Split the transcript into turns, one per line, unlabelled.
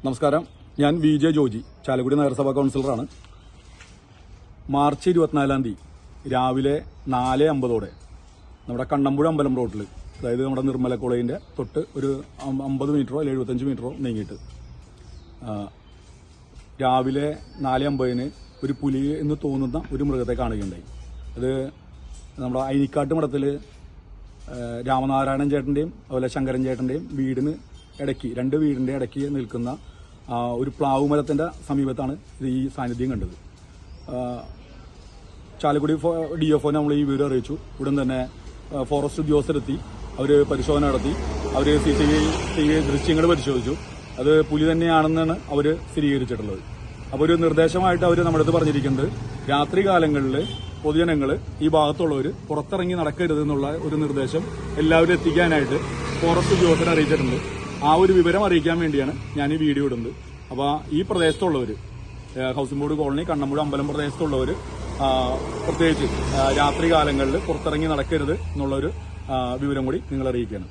നമസ്കാരം. ഞാൻ VJ ജോജി, ചാലക്കുടി നഗരസഭാ കൌൺസിലറാണ്. മാർച്ച് 24-ാം തീയതി രാവിലെ 4:50 നമ്മുടെ കണ്ണമ്പുഴ അമ്പലം റോഡിൽ, അതായത് നമ്മുടെ നിർമ്മല കോളേജിന്റെ തൊട്ട് ഒരു 50 മീറ്ററോ അല്ലെങ്കിൽ 75 മീറ്ററോ നീങ്ങിയിട്ട് രാവിലെ 4:50 ഒരു പുലി എന്ന് തോന്നുന്ന ഒരു മൃഗത്തെ കാണുകയുണ്ടായി. അത് നമ്മുടെ അയിനിക്കാട്ട് മഠത്തിൽ രാമനാരായണൻ ചേട്ടന്റെയും അതുപോലെ ശങ്കരൻ ചേട്ടന്റെയും വീടിന് ഇടയ്ക്ക്, രണ്ട് വീടിന്റെ ഇടയ്ക്ക് നിൽക്കുന്ന ഒരു പ്ലാവ് മരത്തിന്റെ സമീപത്താണ് ഈ സാന്നിധ്യം കണ്ടത്. ചാലക്കുടി DFO നമ്മൾ ഈ വിവരം അറിയിച്ചു. ഉടൻ തന്നെ ഫോറസ്റ്റ് ഉദ്യോഗസ്ഥരെത്തി, അവർ പരിശോധന നടത്തി. അവർ CCTV ദൃശ്യങ്ങൾ പരിശോധിച്ചു. അത് പുലി തന്നെയാണെന്നാണ് അവർ സ്ഥിരീകരിച്ചിട്ടുള്ളത്. അപ്പോൾ ഒരു നിർദ്ദേശമായിട്ട് അവർ നമ്മുടെ അടുത്ത് പറഞ്ഞിരിക്കുന്നത്, രാത്രി കാലങ്ങളിൽ പൊതുജനങ്ങൾ ഈ ഭാഗത്തുള്ളവർ പുറത്തിറങ്ങി നടക്കരുതെന്നുള്ള ഒരു നിർദ്ദേശം എല്ലാവരും എത്തിക്കാനായിട്ട് ഫോറസ്റ്റ് ഉദ്യോഗസ്ഥരെ അറിയിച്ചിട്ടുണ്ട്. ആ ഒരു വിവരം അറിയിക്കാൻ വേണ്ടിയാണ് ഞാൻ ഈ വീഡിയോ ഇടുന്നത്. അപ്പോൾ ഈ പ്രദേശത്തുള്ളവർ, ഹൗസിംഗ് ബോർഡ് കോളനി, കണ്ണമ്പുഴ അമ്പലം പ്രദേശത്തുള്ളവർ പ്രത്യേകിച്ച് രാത്രി കാലങ്ങളിൽ പുറത്തിറങ്ങി നടക്കരുത് എന്നുള്ളൊരു വിവരം കൂടി നിങ്ങൾ അറിയിക്കുകയാണ്.